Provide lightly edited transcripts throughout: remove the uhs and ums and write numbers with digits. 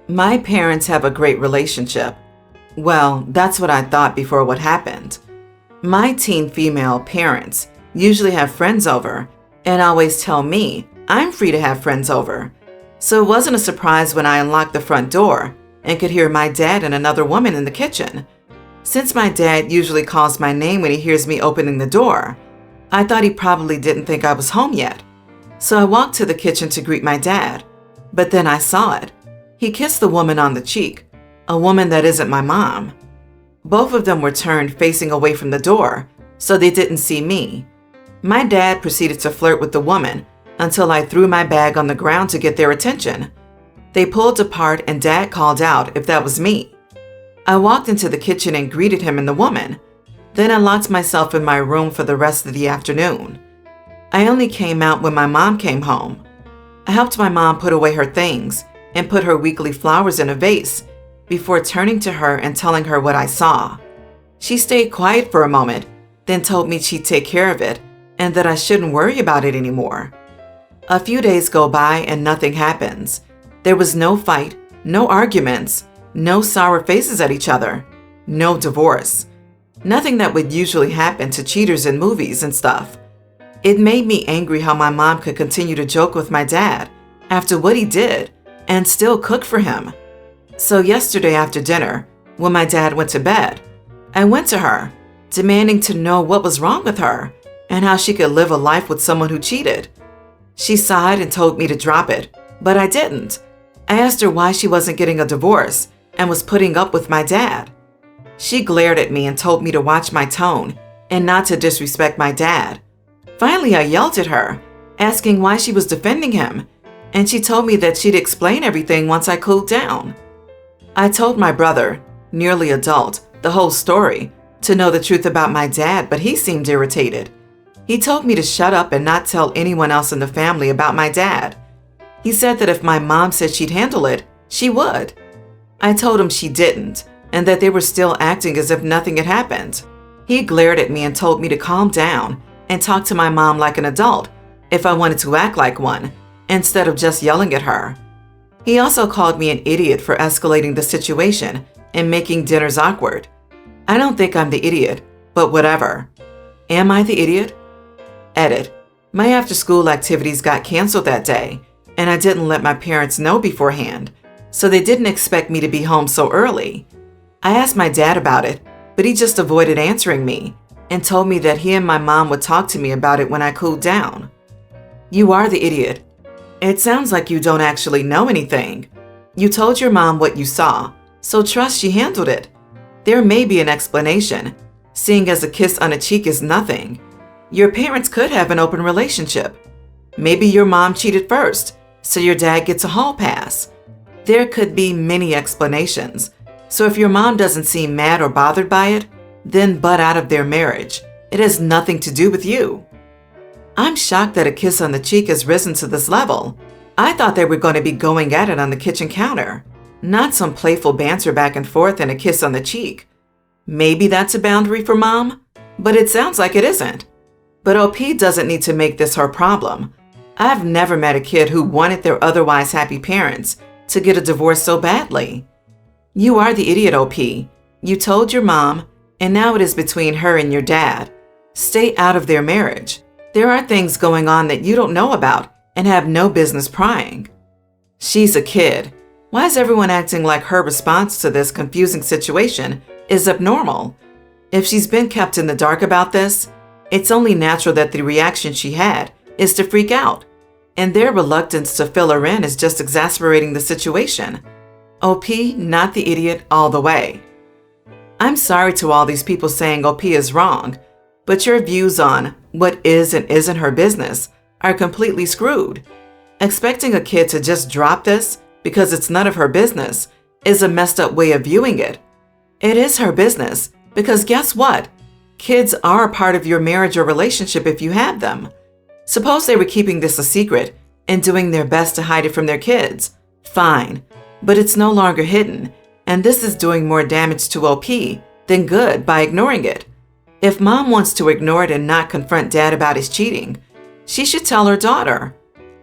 My parents have a great relationship. Well, that's what I thought before what happened. My teen female parents usually have friends over and always tell me I'm free to have friends over. So it wasn't a surprise when I unlocked the front door and could hear my dad and another woman in the kitchen. Since my dad usually calls my name when he hears me opening the door, I thought he probably didn't think I was home yet. So I walked to the kitchen to greet my dad, but then I saw it. He kissed the woman on the cheek, a woman that isn't my mom. Both of them were turned facing away from the door, so they didn't see me. My dad proceeded to flirt with the woman until I threw my bag on the ground to get their attention. They pulled apart and Dad called out if that was me. I walked into the kitchen and greeted him and the woman. Then I locked myself in my room for the rest of the afternoon. I only came out when my mom came home. I helped my mom put away her things and put her weekly flowers in a vase before turning to her and telling her what I saw. She stayed quiet for a moment, then told me she'd take care of it and that I shouldn't worry about it anymore. A few days go by and nothing happens. There was no fight, no arguments, no sour faces at each other, no divorce. Nothing that would usually happen to cheaters in movies and stuff. It made me angry how my mom could continue to joke with my dad after what he did and still cook for him. So yesterday after dinner, when my dad went to bed, I went to her, demanding to know what was wrong with her and how she could live a life with someone who cheated. She sighed and told me to drop it, but I didn't. I asked her why she wasn't getting a divorce and was putting up with my dad. She glared at me and told me to watch my tone and not to disrespect my dad. Finally, I yelled at her, asking why she was defending him, and she told me that she'd explain everything once I cooled down. I told my brother, nearly adult, the whole story, to know the truth about my dad, but he seemed irritated. He told me to shut up and not tell anyone else in the family about my dad. He said that if my mom said she'd handle it, she would. I told him she didn't, and that they were still acting as if nothing had happened. He glared at me and told me to calm down and talk to my mom like an adult if I wanted to act like one, instead of just yelling at her. He also called me an idiot for escalating the situation and making dinners awkward. I don't think I'm the idiot, but whatever. Am I the idiot? Edit. My after-school activities got canceled that day, and I didn't let my parents know beforehand, so they didn't expect me to be home so early. I asked my dad about it, but he just avoided answering me and told me that he and my mom would talk to me about it when I cooled down. You are the idiot. It sounds like you don't actually know anything. You told your mom what you saw, so trust she handled it. There may be an explanation, seeing as a kiss on a cheek is nothing. Your parents could have an open relationship. Maybe your mom cheated first, so your dad gets a hall pass. There could be many explanations, so if your mom doesn't seem mad or bothered by it, then butt out of their marriage. It has nothing to do with you. I'm shocked that a kiss on the cheek has risen to this level. I thought they were going to be going at it on the kitchen counter, not some playful banter back and forth and a kiss on the cheek. Maybe that's a boundary for mom, but it sounds like it isn't. But OP doesn't need to make this her problem. I've never met a kid who wanted their otherwise happy parents to get a divorce so badly. You are the idiot, OP. You told your mom, and now it is between her and your dad. Stay out of their marriage. There are things going on that you don't know about and have no business prying. She's a kid. Why is everyone acting like her response to this confusing situation is abnormal? If she's been kept in the dark about this, it's only natural that the reaction she had is to freak out, and their reluctance to fill her in is just exasperating the situation. OP, not the idiot all the way. I'm sorry to all these people saying OP is wrong, but your views on what is and isn't her business are completely screwed. Expecting a kid to just drop this because it's none of her business is a messed up way of viewing it. It is her business because guess what? Kids are a part of your marriage or relationship if you have them. Suppose they were keeping this a secret and doing their best to hide it from their kids. Fine, but it's no longer hidden, and this is doing more damage to OP than good by ignoring it. If mom wants to ignore it and not confront dad about his cheating, she should tell her daughter.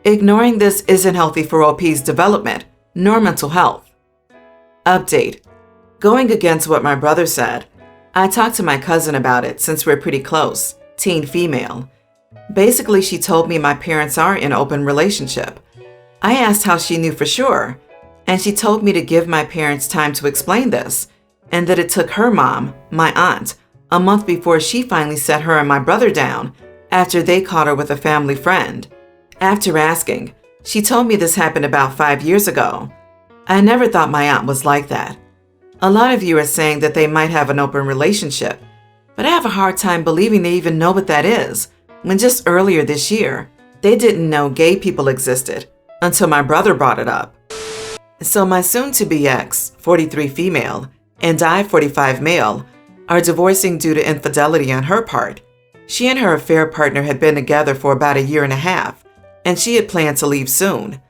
Ignoring this isn't healthy for OP's development nor mental health. Update. Going against what my brother said, I talked to my cousin about it since we're pretty close, teen female. Basically, she told me my parents are in an open relationship. I asked how she knew for sure, and she told me to give my parents time to explain this, and that it took her mom, my aunt, a month before she finally set her and my brother down after they caught her with a family friend. After asking, she told me this happened about 5 years ago. I never thought my aunt was like that. A lot of you are saying that they might have an open relationship, but I have a hard time believing they even know what that is, when just earlier this year, they didn't know gay people existed until my brother brought it up. So my soon-to-be ex, 43 female, and I, 45 male, are divorcing due to infidelity on her part. She and her affair partner had been together for about 1.5 years, and she had planned to leave soon.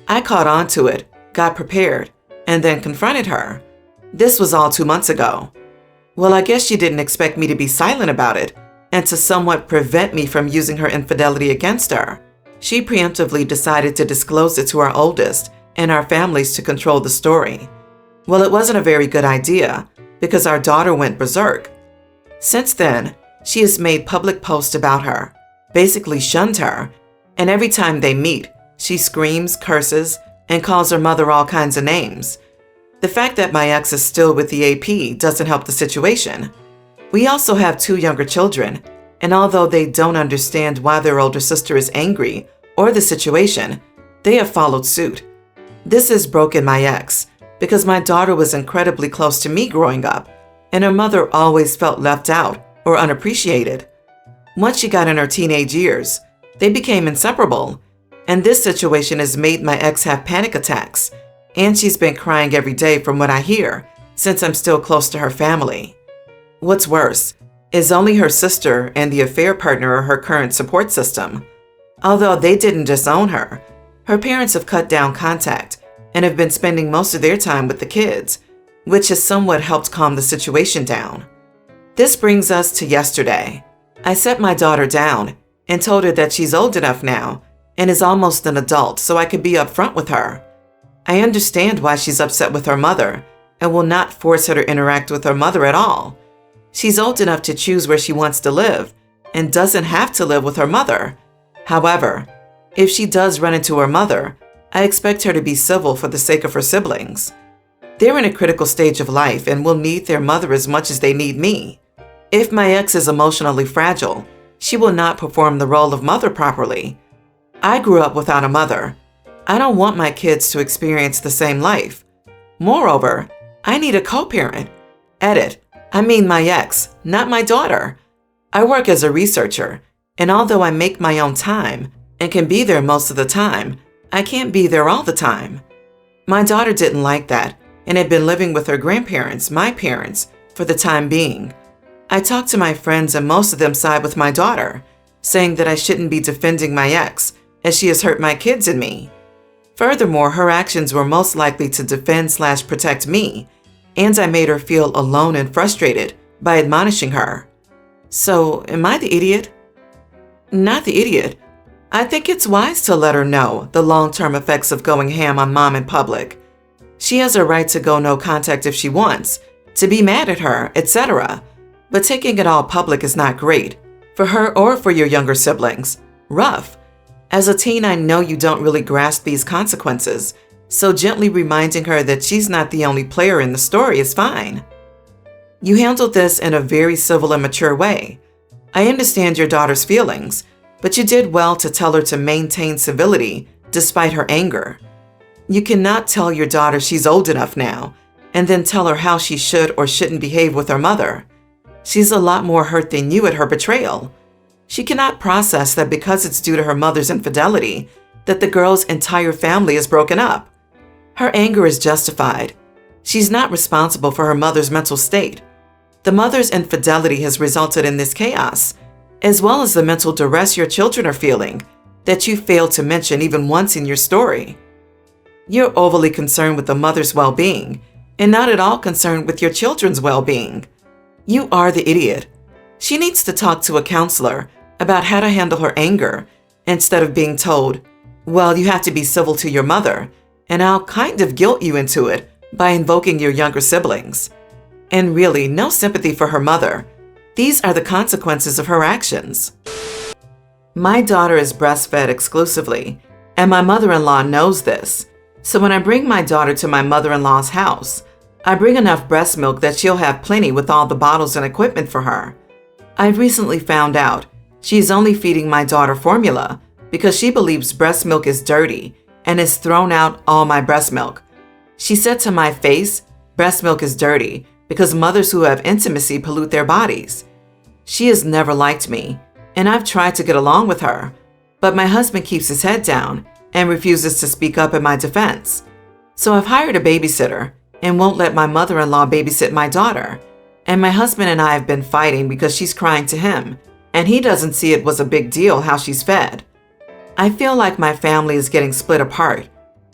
I caught on to it, got prepared, and then confronted her. This was all 2 months ago. Well, I guess she didn't expect me to be silent about it and to somewhat prevent me from using her infidelity against her. She preemptively decided to disclose it to our oldest and our families to control the story. Well, it wasn't a very good idea because our daughter went berserk. Since then, she has made public posts about her, basically shunned her, and every time they meet, she screams, curses, and calls her mother all kinds of names. The fact that my ex is still with the AP doesn't help the situation. We also have 2 younger children, and although they don't understand why their older sister is angry or the situation, they have followed suit. This has broken my ex because my daughter was incredibly close to me growing up, and her mother always felt left out or unappreciated. Once she got in her teenage years, they became inseparable, and this situation has made my ex have panic attacks, and she's been crying every day from what I hear, since I'm still close to her family. What's worse is only her sister and the affair partner are her current support system. Although they didn't disown her, her parents have cut down contact and have been spending most of their time with the kids, which has somewhat helped calm the situation down. This brings us to yesterday. I set my daughter down and told her that she's old enough now and is almost an adult so I could be upfront with her. I understand why she's upset with her mother and will not force her to interact with her mother at all. She's old enough to choose where she wants to live and doesn't have to live with her mother. However, if she does run into her mother, I expect her to be civil for the sake of her siblings. They're in a critical stage of life and will need their mother as much as they need me. If my ex is emotionally fragile, she will not perform the role of mother properly. I grew up without a mother. I don't want my kids to experience the same life. Moreover, I need a co-parent. Edit, I mean my ex, not my daughter. I work as a researcher, and although I make my own time and can be there most of the time, I can't be there all the time. My daughter didn't like that and had been living with her grandparents, my parents, for the time being. I talked to my friends and most of them side with my daughter, saying that I shouldn't be defending my ex as she has hurt my kids and me. Furthermore, her actions were most likely to defend/protect me, and I made her feel alone and frustrated by admonishing her. So, am I the idiot? Not the idiot. I think it's wise to let her know the long-term effects of going ham on mom in public. She has a right to go no contact if she wants, to be mad at her, etc. But taking it all public is not great, for her or for your younger siblings. Rough. As a teen, I know you don't really grasp these consequences, so gently reminding her that she's not the only player in the story is fine. You handled this in a very civil and mature way. I understand your daughter's feelings, but you did well to tell her to maintain civility despite her anger. You cannot tell your daughter she's old enough now and then tell her how she should or shouldn't behave with her mother. She's a lot more hurt than you at her betrayal. She cannot process that because it's due to her mother's infidelity that the girl's entire family is broken up. Her anger is justified. She's not responsible for her mother's mental state. The mother's infidelity has resulted in this chaos, as well as the mental duress your children are feeling that you failed to mention even once in your story. You're overly concerned with the mother's well-being and not at all concerned with your children's well-being. You are the idiot. She needs to talk to a counselor about how to handle her anger instead of being told, well, you have to be civil to your mother, and I'll kind of guilt you into it by invoking your younger siblings. And really, no sympathy for her mother. These are the consequences of her actions. My daughter is breastfed exclusively, and my mother-in-law knows this. So when I bring my daughter to my mother-in-law's house, I bring enough breast milk that she'll have plenty with all the bottles and equipment for her. I've recently found out she's only feeding my daughter formula because she believes breast milk is dirty and has thrown out all my breast milk. She said to my face, breast milk is dirty because mothers who have intimacy pollute their bodies. She has never liked me, and I've tried to get along with her, but my husband keeps his head down and refuses to speak up in my defense. So I've hired a babysitter and won't let my mother-in-law babysit my daughter. And my husband and I have been fighting because she's crying to him, and he doesn't see it was a big deal how she's fed. I feel like my family is getting split apart.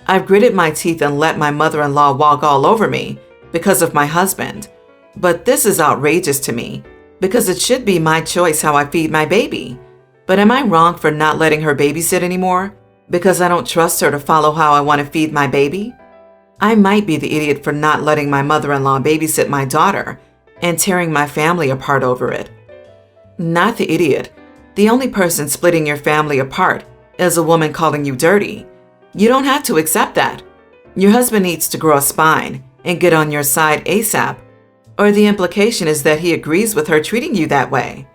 I've gritted my teeth and let my mother-in-law walk all over me because of my husband. But this is outrageous to me because it should be my choice how I feed my baby. But am I wrong for not letting her babysit anymore because I don't trust her to follow how I want to feed my baby? I might be the idiot for not letting my mother-in-law babysit my daughter and tearing my family apart over it. Not the idiot. The only person splitting your family apart is a woman calling you dirty. You don't have to accept that. Your husband needs to grow a spine and get on your side ASAP, or the implication is that he agrees with her treating you that way.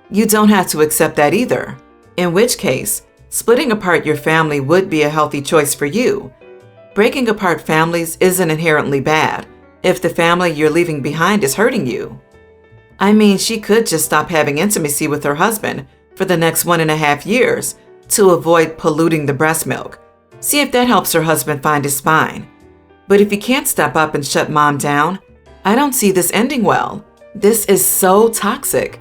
You don't have to accept that either, in which case, splitting apart your family would be a healthy choice for you. Breaking apart families isn't inherently bad if the family you're leaving behind is hurting you. I mean, she could just stop having intimacy with her husband for the next 1.5 years to avoid polluting the breast milk. See if that helps her husband find his spine. But if you can't step up and shut mom down, I don't see this ending well. This is so toxic.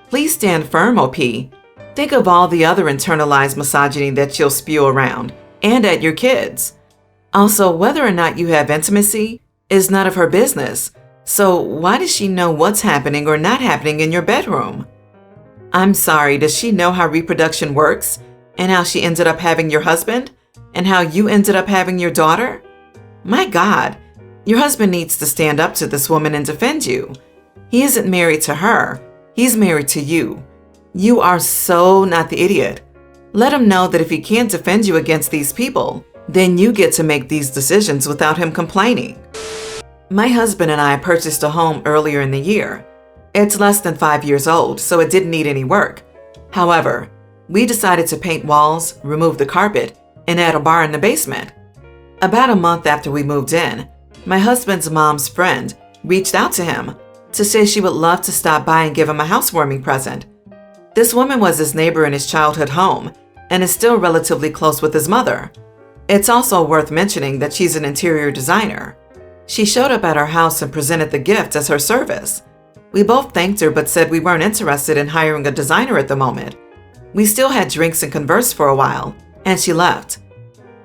Please stand firm, OP. Think of all the other internalized misogyny that you'll spew around and at your kids. Also, whether or not you have intimacy is none of her business. So why does she know what's happening or not happening in your bedroom? I'm sorry, does she know how reproduction works and how she ended up having your husband and how you ended up having your daughter? My God, your husband needs to stand up to this woman and defend you. He isn't married to her. He's married to you. You are so not the idiot. Let him know that if he can't defend you against these people, then you get to make these decisions without him complaining. My husband and I purchased a home earlier in the year. It's less than 5 years old, so it didn't need any work. However, we decided to paint walls, remove the carpet, and add a bar in the basement. About a month after we moved in, my husband's mom's friend reached out to him to say she would love to stop by and give him a housewarming present. This woman was his neighbor in his childhood home and is still relatively close with his mother. It's also worth mentioning that she's an interior designer. She showed up at our house and presented the gift as her service. We both thanked her but said we weren't interested in hiring a designer at the moment. We still had drinks and conversed for a while, and she left.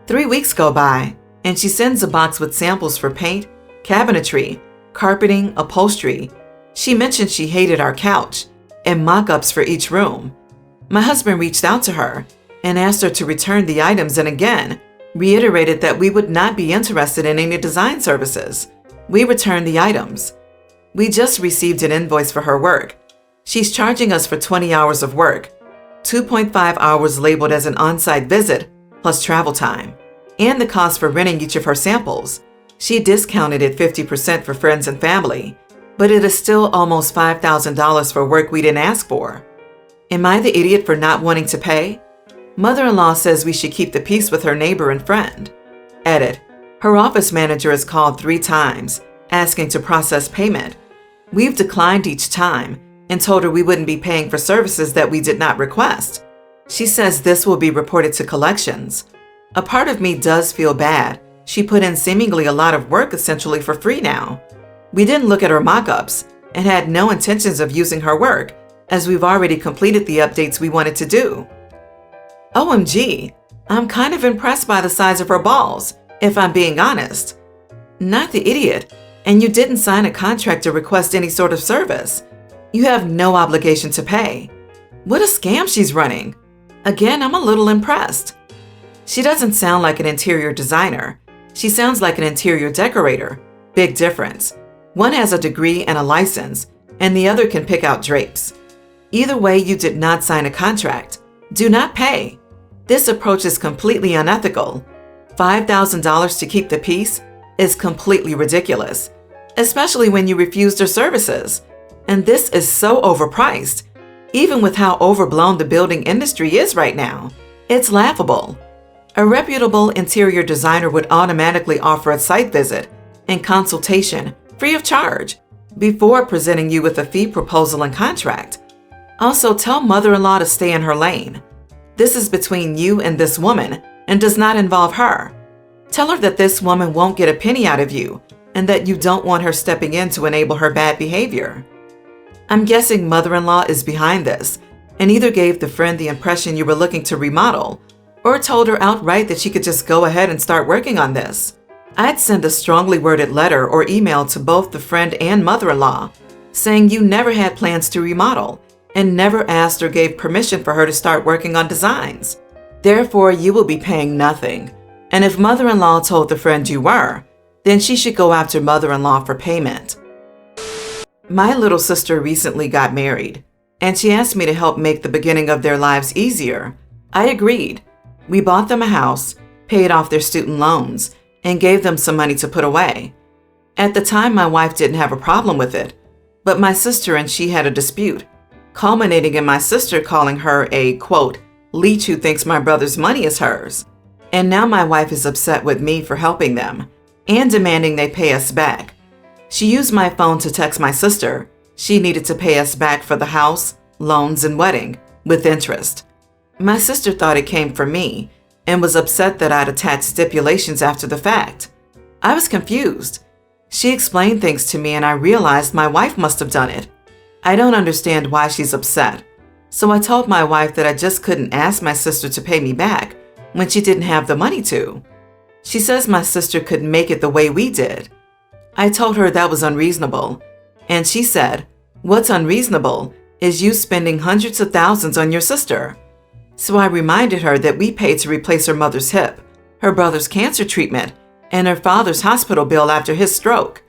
3 weeks go by, and she sends a box with samples for paint, cabinetry, carpeting, upholstery. She mentioned she hated our couch and mock-ups for each room. My husband reached out to her and asked her to return the items and again reiterated that we would not be interested in any design services. We returned the items. We just received an invoice for her work. She's charging us for 20 hours of work, 2.5 hours labeled as an on-site visit plus travel time, and the cost for renting each of her samples. She discounted it 50% for friends and family, but it is still almost $5,000 for work we didn't ask for. Am I the idiot for not wanting to pay? Mother-in-law says we should keep the peace with her neighbor and friend. Edit. Her office manager has called 3 times, asking to process payment. We've declined each time and told her we wouldn't be paying for services that we did not request. She says this will be reported to collections. A part of me does feel bad. She put in seemingly a lot of work essentially for free now. We didn't look at her mock-ups and had no intentions of using her work, as we've already completed the updates we wanted to do. OMG, I'm kind of impressed by the size of her balls, if I'm being honest. Not the idiot, and you didn't sign a contract to request any sort of service. You have no obligation to pay. What a scam she's running. Again, I'm a little impressed. She doesn't sound like an interior designer. She sounds like an interior decorator. Big difference. One has a degree and a license, and the other can pick out drapes. Either way, you did not sign a contract. Do not pay. This approach is completely unethical. $5,000 to keep the peace is completely ridiculous, especially when you refused her services. And this is so overpriced, even with how overblown the building industry is right now. It's laughable. A reputable interior designer would automatically offer a site visit and consultation free of charge before presenting you with a fee proposal and contract. Also, tell mother-in-law to stay in her lane. This is between you and this woman and does not involve her. Tell her that this woman won't get a penny out of you and that you don't want her stepping in to enable her bad behavior. I'm guessing mother-in-law is behind this and either gave the friend the impression you were looking to remodel or told her outright that she could just go ahead and start working on this. I'd send a strongly worded letter or email to both the friend and mother-in-law saying you never had plans to remodel and never asked or gave permission for her to start working on designs. Therefore, you will be paying nothing. And if mother-in-law told the friend you were, then she should go after mother-in-law for payment. My little sister recently got married, and she asked me to help make the beginning of their lives easier. I agreed. We bought them a house, paid off their student loans, and gave them some money to put away. At the time, my wife didn't have a problem with it, but my sister and she had a dispute, culminating in my sister calling her a, quote, leech who thinks my brother's money is hers. And now my wife is upset with me for helping them and demanding they pay us back. She used my phone to text my sister she needed to pay us back for the house, loans, and wedding with interest. My sister thought it came from me and was upset that I'd attached stipulations after the fact. I was confused. She explained things to me and I realized my wife must have done it. I don't understand why she's upset. So I told my wife that I just couldn't ask my sister to pay me back when she didn't have the money to. She says my sister couldn't make it the way we did. I told her that was unreasonable, and she said, what's unreasonable is you spending hundreds of thousands on your sister. So I reminded her that we paid to replace her mother's hip, her brother's cancer treatment, and her father's hospital bill after his stroke.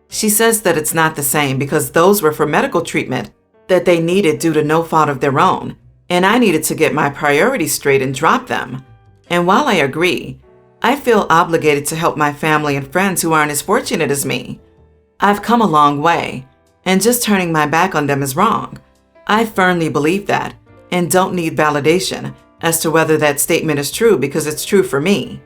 She says that it's not the same because those were for medical treatment that they needed due to no fault of their own, and I needed to get my priorities straight and drop them. And while I agree, I feel obligated to help my family and friends who aren't as fortunate as me. I've come a long way, and just turning my back on them is wrong. I firmly believe that, and don't need validation as to whether that statement is true because it's true for me.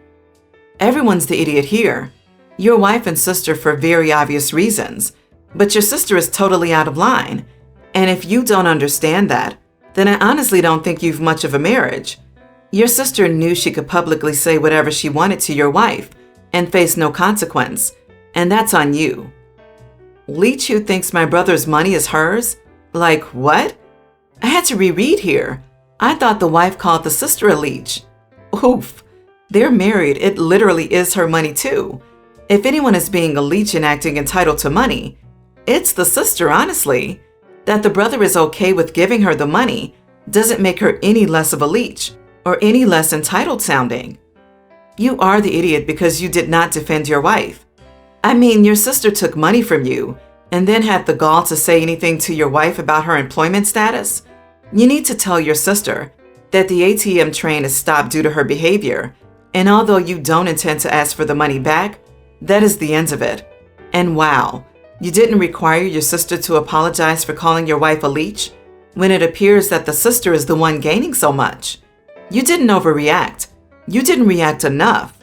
Everyone's the idiot here. Your wife and sister for very obvious reasons, but your sister is totally out of line. And if you don't understand that, then I honestly don't think you've much of a marriage. Your sister knew she could publicly say whatever she wanted to your wife and face no consequence, and that's on you. Leech who thinks my brother's money is hers? Like what? I had to reread here. I thought the wife called the sister a leech. Oof. They're married. It literally is her money too. If anyone is being a leech and acting entitled to money, it's the sister, honestly. That the brother is okay with giving her the money doesn't make her any less of a leech or any less entitled sounding. You are the idiot because you did not defend your wife. I mean, your sister took money from you and then had the gall to say anything to your wife about her employment status. You need to tell your sister that the ATM train is stopped due to her behavior, and although you don't intend to ask for the money back, that is the end of it. And wow, you didn't require your sister to apologize for calling your wife a leech when it appears that the sister is the one gaining so much. You didn't overreact. You didn't react enough.